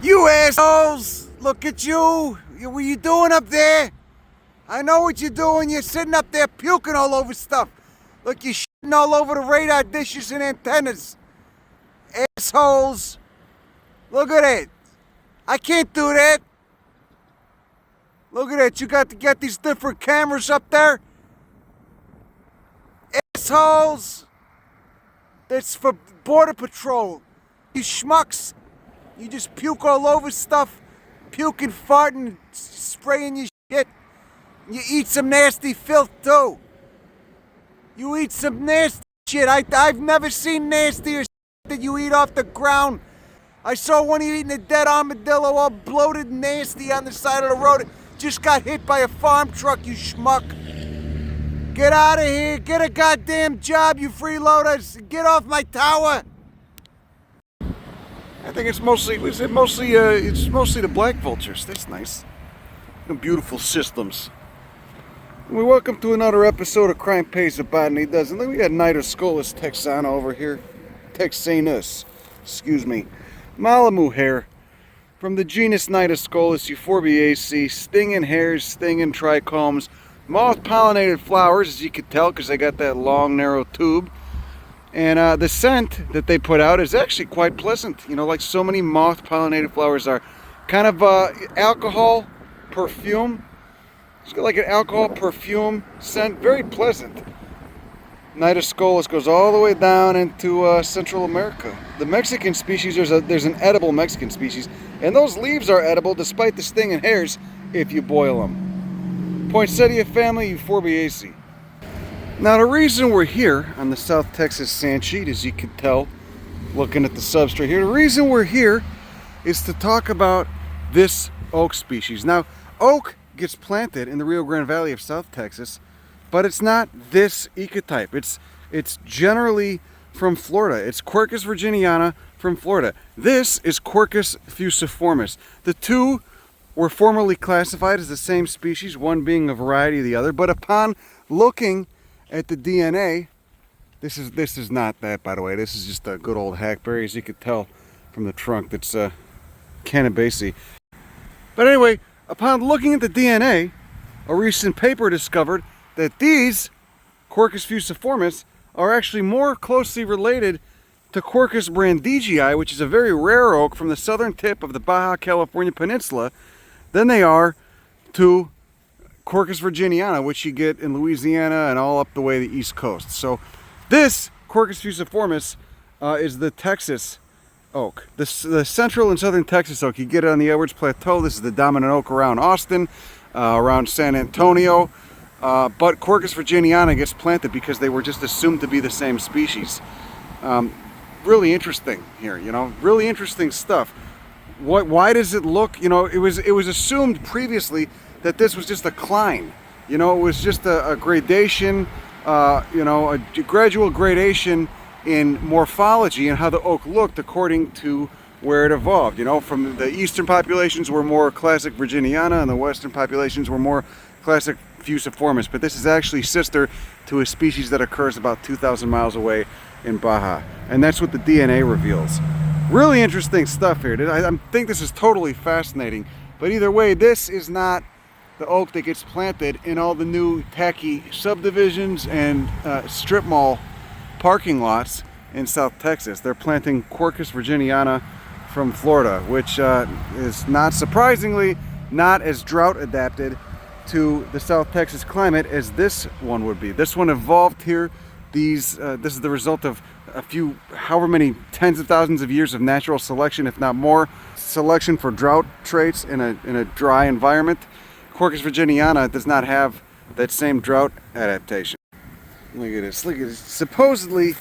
You assholes! Look at you! What are you doing up there? I know what you're doing. You're sitting up there puking all over stuff. Look, you're shitting all over the radar dishes and antennas. Assholes! Look at it. I can't do that. Look at it. You got to get these different cameras up there. Assholes! That's for Border Patrol. You schmucks. You just puke all over stuff. Puking, farting, spraying your shit. You eat some nasty filth too. You eat some nasty shit. I've never seen nastier shit that you eat off the ground. I saw one of you eating a dead armadillo all bloated and nasty on the side of the road. It just got hit by a farm truck, you schmuck. Get out of here. Get a goddamn job, you freeloaders. Get off my tower. I think it's mostly the black vultures. That's nice. Some beautiful systems. Well, welcome to another episode of Crime Pays, the Botany Doesn't. Look, we got Nidoscolus texana over here. Texanus, excuse me. Malamu hair from the genus Nidoscolus euphorbiaceae. Stinging hairs, stinging trichomes. Moth-pollinated flowers, as you can tell, because they got that long, narrow tube. And the scent that they put out is actually quite pleasant. You know, like so many moth-pollinated flowers are. Kind of alcohol, perfume. It's got like an alcohol perfume scent. Very pleasant. Nidoscolus goes all the way down into Central America. The Mexican species, there's an edible Mexican species. And those leaves are edible despite the stinging hairs if you boil them. Poinsettia family, euphorbiaceae. Now the reason we're here on the South Texas sand sheet, as you can tell, looking at the substrate here, the reason we're here is to talk about this oak species. Now, oak gets planted in the Rio Grande Valley of South Texas, but it's not this ecotype. It's generally from Florida. It's Quercus virginiana from Florida. This is Quercus fusiformis. The two were formerly classified as the same species, one being a variety of the other, but upon looking at the DNA, this is not that, by the way. This is just a good old hackberry, as you could tell from the trunk. That's Cannabacea. But anyway, upon looking at the DNA, a recent paper discovered that these Quercus fusiformis are actually more closely related to Quercus brandigii, which is a very rare oak from the southern tip of the Baja California Peninsula, than they are to Quercus virginiana, which you get in Louisiana and all up the way the East Coast. So this Quercus fusiformis is the Texas oak, the central and southern Texas oak. You get it on the Edwards Plateau. This is the dominant oak around Austin, around San Antonio. But Quercus virginiana gets planted because they were just assumed to be the same species. Really interesting here, you know, really interesting stuff. Why does it look, you know, it was assumed previously that this was just a cline. You know, it was just a gradation, you know, a gradual gradation in morphology and how the oak looked according to where it evolved. You know, from the eastern populations were more classic virginiana and the western populations were more classic fusiformis. But this is actually sister to a species that occurs about 2,000 miles away in Baja. And that's what the DNA reveals. Really interesting stuff here. I think this is totally fascinating. But either way, this is not the oak that gets planted in all the new tacky subdivisions and strip mall parking lots in South Texas. They're planting Quercus virginiana from Florida, which is not surprisingly not as drought adapted to the South Texas climate as this one would be. This one evolved here. This is the result of a few, however many tens of thousands of years of natural selection, if not more, selection for drought traits in a dry environment. Quercus virginiana does not have that same drought adaptation. Look at this, look at this. Supposedly,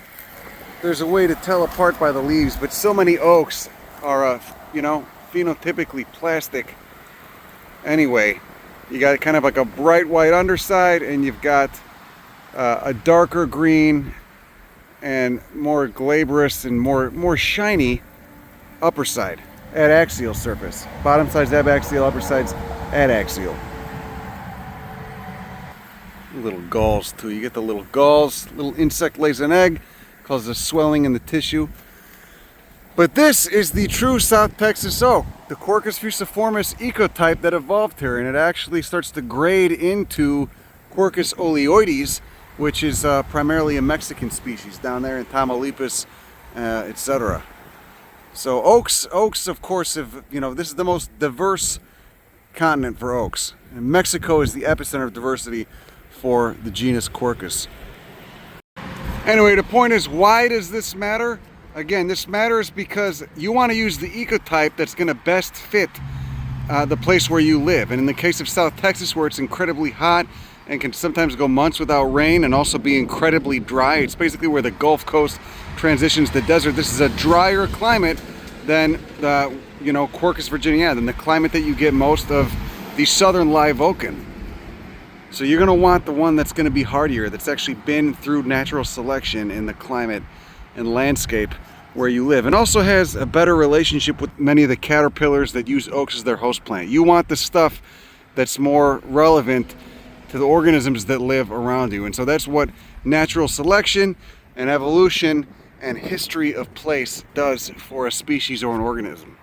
there's a way to tell apart by the leaves, but so many oaks are, you know, phenotypically plastic. Anyway, you got kind of like a bright white underside, and you've got a darker green and more glabrous and more shiny upper side, adaxial surface. Bottom side's abaxial, upper side's adaxial. Little galls too. You get the little galls. Little insect lays an egg, causes a swelling in the tissue. But this is the true South Texas oak. the Quercus fusiformis ecotype that evolved here, and it actually starts to grade into Quercus oleoides, which is primarily a Mexican species down there in Tamaulipas, etc. So oaks, of course, have, you know, this is the most diverse continent for oaks. And Mexico is the epicenter of diversity for the genus Quercus. Anyway, the point is, why does this matter? Again, this matters because you want to use the ecotype that's going to best fit the place where you live. And in the case of South Texas, where it's incredibly hot and can sometimes go months without rain and also be incredibly dry, it's basically where the Gulf Coast transitions to desert. This is a drier climate than the, you know, Quercus virginiana, than the climate that you get most of the southern live oaken. So you're going to want the one that's going to be hardier, that's actually been through natural selection in the climate and landscape where you live, and also has a better relationship with many of the caterpillars that use oaks as their host plant. You want the stuff that's more relevant to the organisms that live around you. And so that's what natural selection and evolution and history of place does for a species or an organism.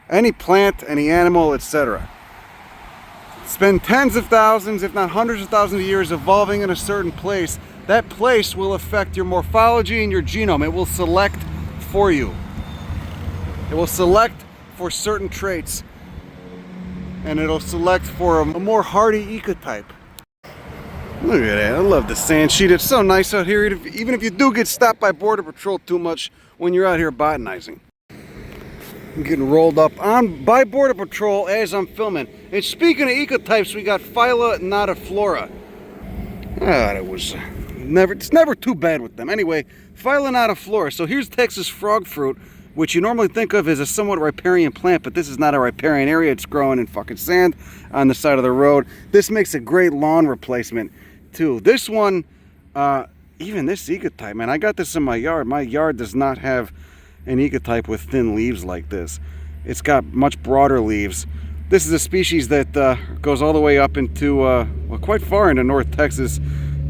Any plant, any animal, etc. Spend tens of thousands, if not hundreds of thousands of years evolving in a certain place. That place will affect your morphology and your genome. It will select for you. It will select for certain traits, and it'll select for a more hardy ecotype. Look at that. I love the sand sheet. It's so nice out here, even if you do get stopped by Border Patrol too much when you're out here botanizing. I'm getting rolled up on by Border Patrol as I'm filming. And speaking of ecotypes, we got phyla, not a flora. It's never too bad with them. Anyway, phyla, not a flora. So here's Texas frog fruit, which you normally think of as a somewhat riparian plant, but this is not a riparian area. It's growing in fucking sand on the side of the road. This makes a great lawn replacement too. This one, even this ecotype, man, I got this in my yard. My yard does not have an ecotype with thin leaves like this. It's got much broader leaves. This is a species that goes all the way up into, well, quite far into North Texas,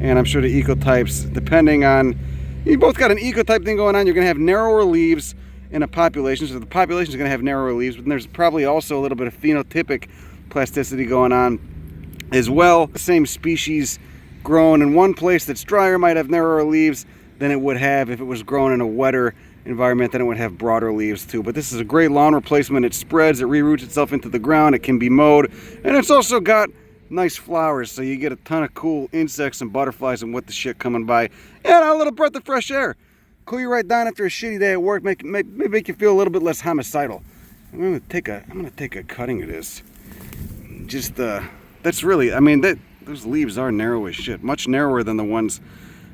and I'm sure the ecotypes, depending on, you both got an ecotype thing going on. You're going to have narrower leaves in a population, so the population is going to have narrower leaves, but there's probably also a little bit of phenotypic plasticity going on as well. The same species grown in one place that's drier might have narrower leaves than it would have if it was grown in a wetter environment. Then it would have broader leaves too. But this is a great lawn replacement. It spreads, it re-roots itself into the ground, it can be mowed, and it's also got nice flowers, so you get a ton of cool insects and butterflies and what the shit coming by, and a little breath of fresh air. Cool you right down after a shitty day at work, make you feel a little bit less homicidal. I'm gonna take a cutting of this. Just that's really, I mean, those leaves are narrow as shit, much narrower than the ones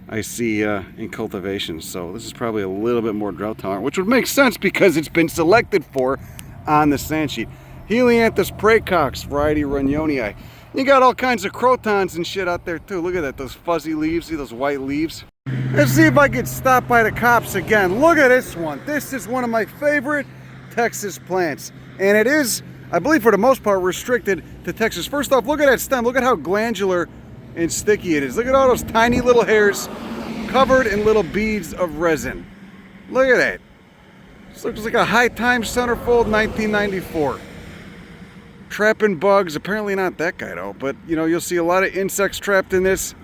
I see in cultivation. So this is probably a little bit more drought tolerant, which would make sense because it's been selected for on the sand sheet. Helianthus praecox, variety Runyonii. You got all kinds of crotons and shit out there too. Look at that, those fuzzy leaves, see those white leaves? Let's see if I get stopped by the cops again. Look at this one. This is one of my favorite Texas plants. And it is, I believe for the most part, restricted to Texas. First off, look at that stem. Look at how glandular and sticky it is. Look at all those tiny little hairs covered in little beads of resin. Look at that. This looks like a High Times centerfold 1994. Trapping bugs, apparently not that guy though, but you know, you'll see a lot of insects trapped in this,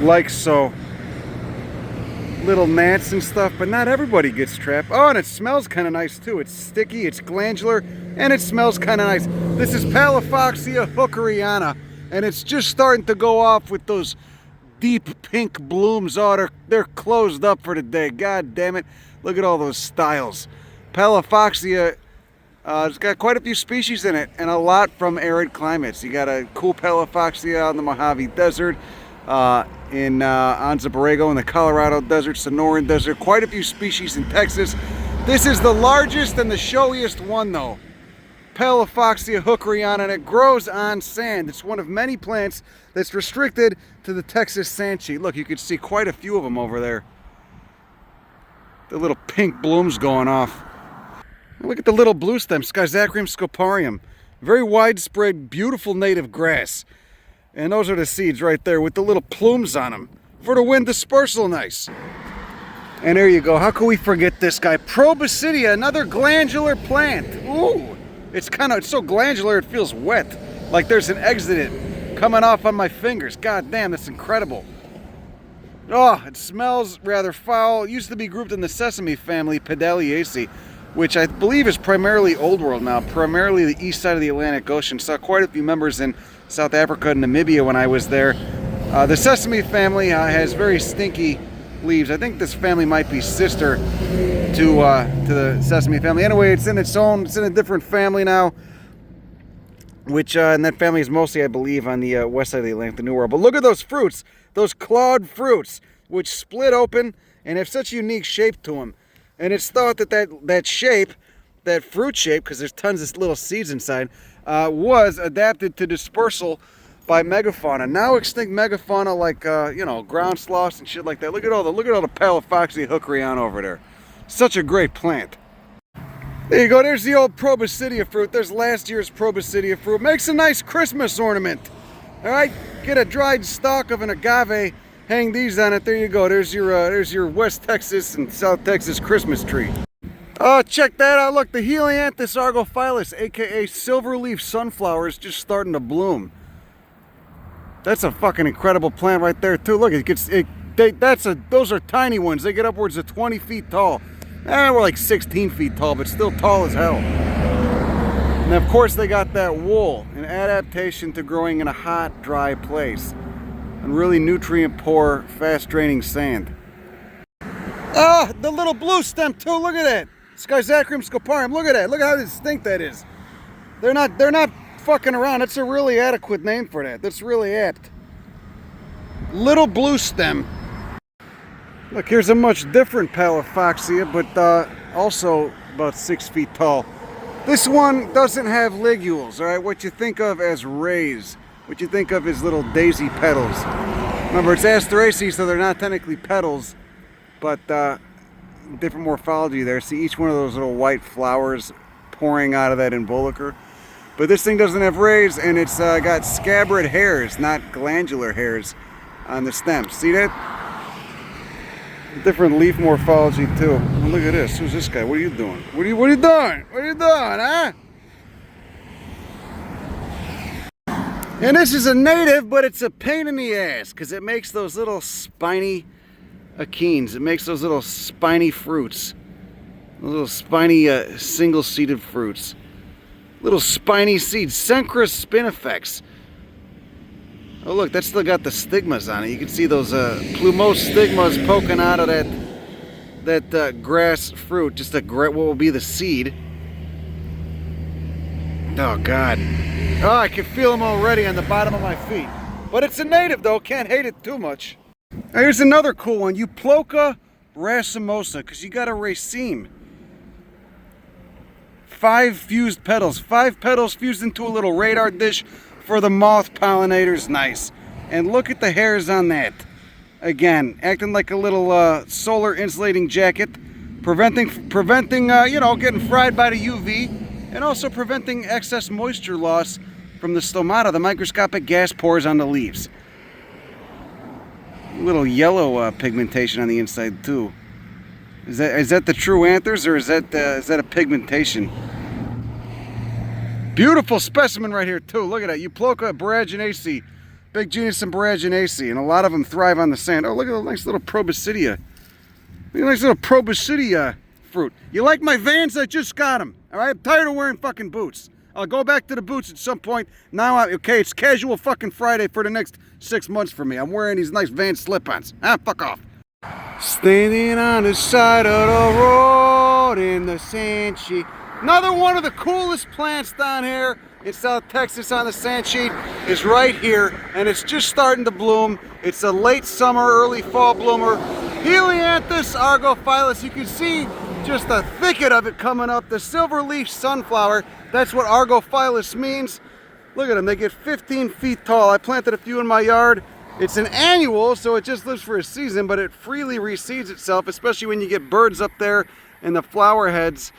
like so. Little gnats and stuff, but not everybody gets trapped. Oh, and it smells kind of nice too. It's sticky, it's glandular, and it smells kind of nice. This is Palifoxia hookeriana, and it's just starting to go off with those deep pink blooms. Oh, they're closed up for the day. God damn it. Look at all those styles. Palifoxia, it's got quite a few species in it, and a lot from arid climates. You got a cool Palifoxia out in the Mojave Desert, in Anza Borrego in the Colorado Desert, Sonoran Desert, quite a few species in Texas. This is the largest and the showiest one though. Palifoxia hookeriana, and it grows on sand. It's one of many plants that's restricted to the Texas sand sheet. Look, you can see quite a few of them over there. The little pink blooms going off. Look at the little blue stem, Schizachyrium scoparium. Very widespread, beautiful native grass. And those are the seeds right there with the little plumes on them for the wind dispersal, nice. And there you go. How can we forget this guy? Proboscidea, another glandular plant. Ooh, It's so glandular it feels wet. Like there's an exudate coming off on my fingers. God damn, that's incredible. Oh, it smells rather foul. It used to be grouped in the sesame family, Pedaliaceae, which I believe is primarily Old World now, primarily the east side of the Atlantic Ocean. Saw quite a few members in South Africa and Namibia when I was there. The sesame family has very stinky leaves. I think this family might be sister to the sesame family. Anyway, it's in a different family now, which and that family is mostly, I believe, on the west side of the Atlantic, the New World. But look at those fruits, those clawed fruits, which split open and have such a unique shape to them. And it's thought that that shape, that fruit shape, because there's tons of little seeds inside, was adapted to dispersal by megafauna. Now extinct megafauna like ground sloths and shit like that. Look at all the Palafoxia hookeriana over there. Such a great plant. There you go. There's the old Proboscidea fruit. There's last year's Proboscidea fruit. Makes a nice Christmas ornament. All right, get a dried stalk of an agave. Hang these on it. There you go. There's your West Texas and South Texas Christmas tree. Oh, check that out. Look, the Helianthus argophyllus, aka silverleaf sunflower, is just starting to bloom. That's a fucking incredible plant right there too. Look, those are tiny ones. They get upwards of 20 feet tall. We're like 16 feet tall, but still tall as hell. And of course they got that wool, an adaptation to growing in a hot, dry place. And really nutrient poor, fast draining sand. Ah, the little blue stem too, look at that. Schizachrym scoparium, look at that. Look at how distinct that is. They're not fucking around. That's a really adequate name for that. That's really apt. Little blue stem. Look, here's a much different Palafoxia, but also about 6 feet tall. This one doesn't have ligules, all right? What you think of as rays, what you think of as little daisy petals. Remember, it's Asteraceae, so they're not technically petals, but different morphology there. See each one of those little white flowers pouring out of that involucre. But this thing doesn't have rays, and it's got scabrous hairs, not glandular hairs on the stems. See that? Different leaf morphology too. And look at this. Who's this guy? What are you doing? What are you doing? What are you doing, huh? And this is a native, but it's a pain in the ass because it makes those little spiny achenes. It makes those little spiny fruits. Those little spiny single-seeded fruits. Little spiny seeds. Cenchrus spinifex. Oh look, that's still got the stigmas on it. You can see those plumose stigmas poking out of that grass fruit. Just what will be the seed. Oh God. Oh, I can feel them already on the bottom of my feet. But it's a native though, can't hate it too much. Now, here's another cool one. Euploca racemosa, because you got a raceme. 5 fused petals. 5 petals fused into a little radar dish for the moth pollinators. Nice. And look at the hairs on that. Again, acting like a little solar insulating jacket, preventing getting fried by the UV, and also preventing excess moisture loss from the stomata, the microscopic gas pores on the leaves. A little yellow pigmentation on the inside too. Is that the true anthers, or is that a pigmentation? Beautiful specimen right here too. Look at that. Euploca boraginaceae. Big genus in boraginaceae, and a lot of them thrive on the sand. Oh, look at the nice little Proboscidea. Look at the nice little Proboscidea fruit. You like my Vans? I just got them. All right, I'm tired of wearing fucking boots. I'll go back to the boots at some point. Now, okay, it's casual fucking Friday for the next 6 months for me. I'm wearing these nice Vans slip-ons. Fuck off. Standing on the side of the road in the sand sheet. Another one of the coolest plants down here in South Texas on the sand sheet is right here, and it's just starting to bloom. It's a late summer, early fall bloomer. Helianthus argophyllus. You can see just a thicket of it coming up. The silver leaf sunflower. That's what argophyllus means. Look at them. They get 15 feet tall. I planted a few in my yard. It's an annual, so it just lives for a season, but it freely reseeds itself, especially when you get birds up there and the flower heads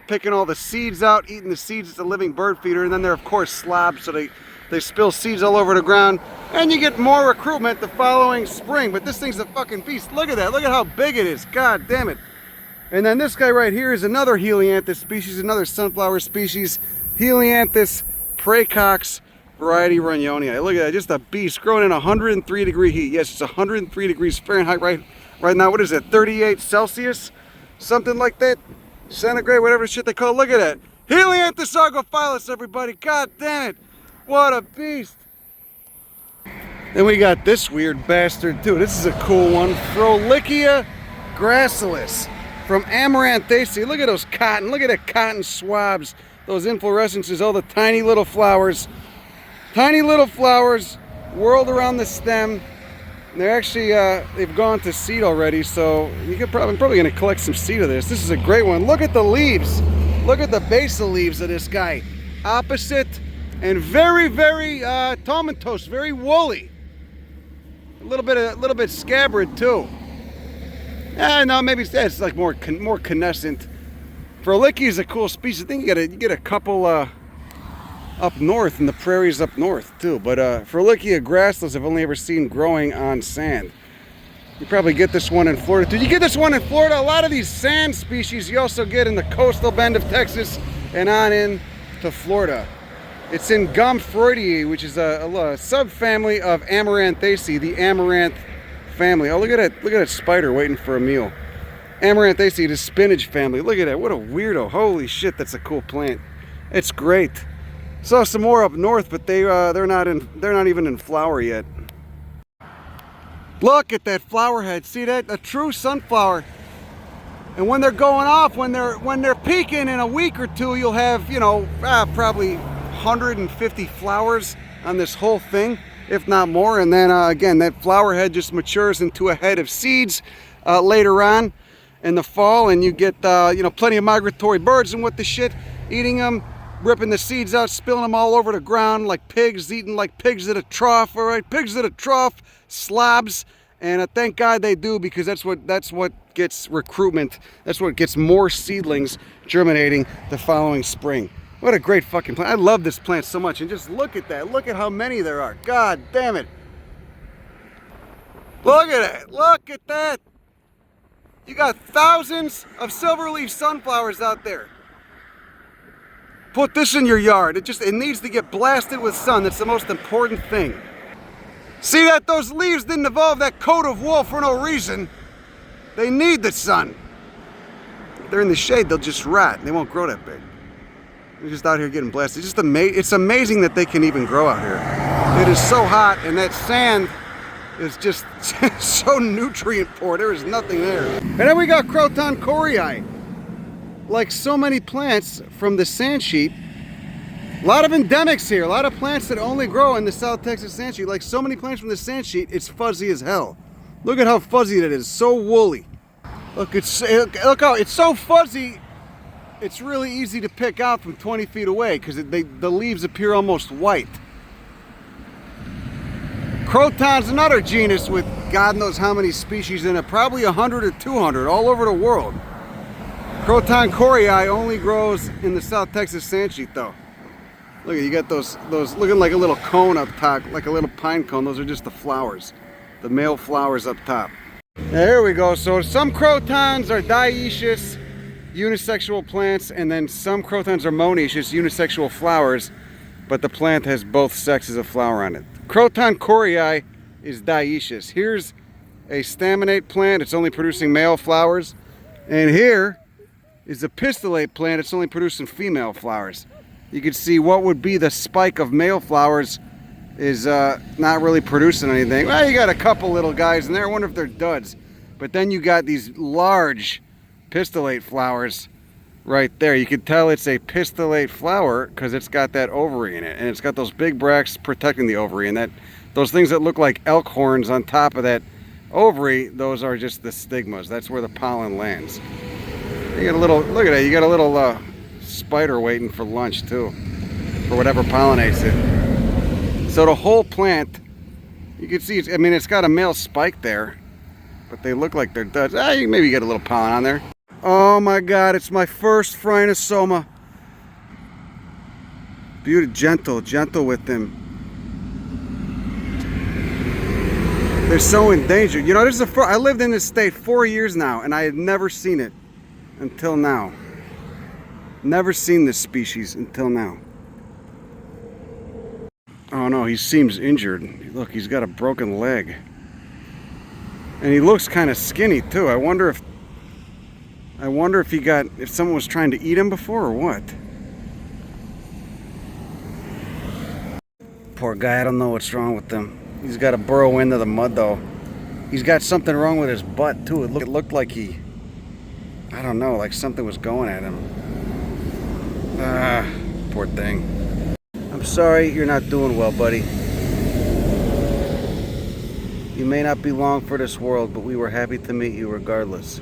picking all the seeds out, eating the seeds. It's a living bird feeder, and then they're of course slobs, so they spill seeds all over the ground, and you get more recruitment the following spring. But this thing's a fucking beast. Look at that. Look at how big it is. God damn it. And then this guy right here is another Helianthus species, another sunflower species, Helianthus praecox variety Runyonia. Look at that, just a beast growing in 103 degree heat. Yes, it's 103 degrees Fahrenheit right now. What is it, 38 Celsius? Something like that. Centigrade, whatever shit they call it. Look at that. Helianthus argophyllus, everybody. God damn it. What a beast. Then we got this weird bastard too. This is a cool one. Frolichia gracilis from Amaranthaceae. Look at those cotton. Look at the cotton swabs. Those inflorescences, all the tiny little flowers. Tiny little flowers whirled around the stem. And they're actually, they've gone to seed already, so I'm probably going to collect some seed of this. This is a great one. Look at the leaves. Look at the basal leaves of this guy. Opposite and very, very tomentose, very woolly. A little bit scabbard too. No, maybe it's like more canescent. Frolichia is a cool species. I think you get a couple up north in the prairies up north too. But Frolichia gracilis I've only ever seen growing on sand. You probably get this one in Florida. Did you get this one in Florida? A lot of these sand species you also get in the coastal bend of Texas and on in to Florida. It's in Gomphreudiae, which is a subfamily of Amaranthaceae, the amaranth family. Oh, look at it! Look at that spider waiting for a meal. Amaranthaceae, the spinach family. Look at that! What a weirdo! Holy shit, that's a cool plant. It's great. Saw some more up north, but they're not even in flower yet. Look at that flower head. See that? A true sunflower. And when they're going off, when they're peaking in a week or two, you'll have, you know, probably 150 flowers on this whole thing, if not more. And then again, that flower head just matures into a head of seeds later on in the fall, and you get you know, plenty of migratory birds and what the shit, eating them, ripping the seeds out, spilling them all over the ground like pigs, eating like pigs at a trough. All right, pigs at a trough, slobs. And thank God they do, because that's what gets recruitment. That's what gets more seedlings germinating the following spring. What a great fucking plant. I love this plant so much. And just look at that. Look at how many there are. God damn it. Look at it. Look at that. You got thousands of silverleaf sunflowers out there. Put this in your yard. It needs to get blasted with sun. That's the most important thing. See that? Those leaves didn't evolve that coat of wool for no reason. They need the sun. If they're in the shade, they'll just rot. They won't grow that big. They're just out here getting blasted. It's amazing that they can even grow out here. It is so hot, and that sand is just so nutrient poor. There is nothing there. And then we got Croton coreyi. Like so many plants from the sand sheet, a lot of endemics here, a lot of plants that only grow in the South Texas sand sheet. Like so many plants from the sand sheet, it's fuzzy as hell. Look at how fuzzy that is, so woolly. Look how it's so fuzzy, it's really easy to pick out from 20 feet away because the leaves appear almost white. Croton's another genus with God knows how many species in it, probably 100 or 200 all over the world. Croton coreyi only grows in the South Texas sand sheet though. Look at, you got those looking like a little cone up top, like a little pine cone. Those are just the flowers, the male flowers up top. Now, here we go. So some crotons are dioecious, unisexual plants, and then some crotons are monoecious, unisexual flowers, but the plant has both sexes of flower on it. Croton coreyi is dioecious. Here's a staminate plant. It's only producing male flowers. And here is a pistillate plant. It's only producing female flowers. You can see what would be the spike of male flowers is not really producing anything. Well, you got a couple little guys in there. I wonder if they're duds. But then you got these large pistillate flowers right there. You can tell it's a pistillate flower because it's got that ovary in it. And it's got those big bracts protecting the ovary. And those things that look like elk horns on top of that ovary, those are just the stigmas. That's where the pollen lands. You got a little, look at that, you got a little spider waiting for lunch too, for whatever pollinates it. So the whole plant, you can see, it's got a male spike there, but they look like they're duds. You maybe get a little pollen on there. Oh my God, it's my first Phrynosoma. Beautiful, gentle with them. They're so endangered. You know, I lived in this state 4 years now, and I had never seen it. until now. Never seen this species until now. Oh no, he seems injured. Look, he's got a broken leg. And he looks kind of skinny too. I wonder if if someone was trying to eat him before or what. Poor guy, I don't know what's wrong with him. He's got to burrow into the mud though. He's got something wrong with his butt too. It looked like I don't know, like something was going at him. Ah, poor thing. I'm sorry you're not doing well, buddy. You may not be long for this world, but we were happy to meet you regardless.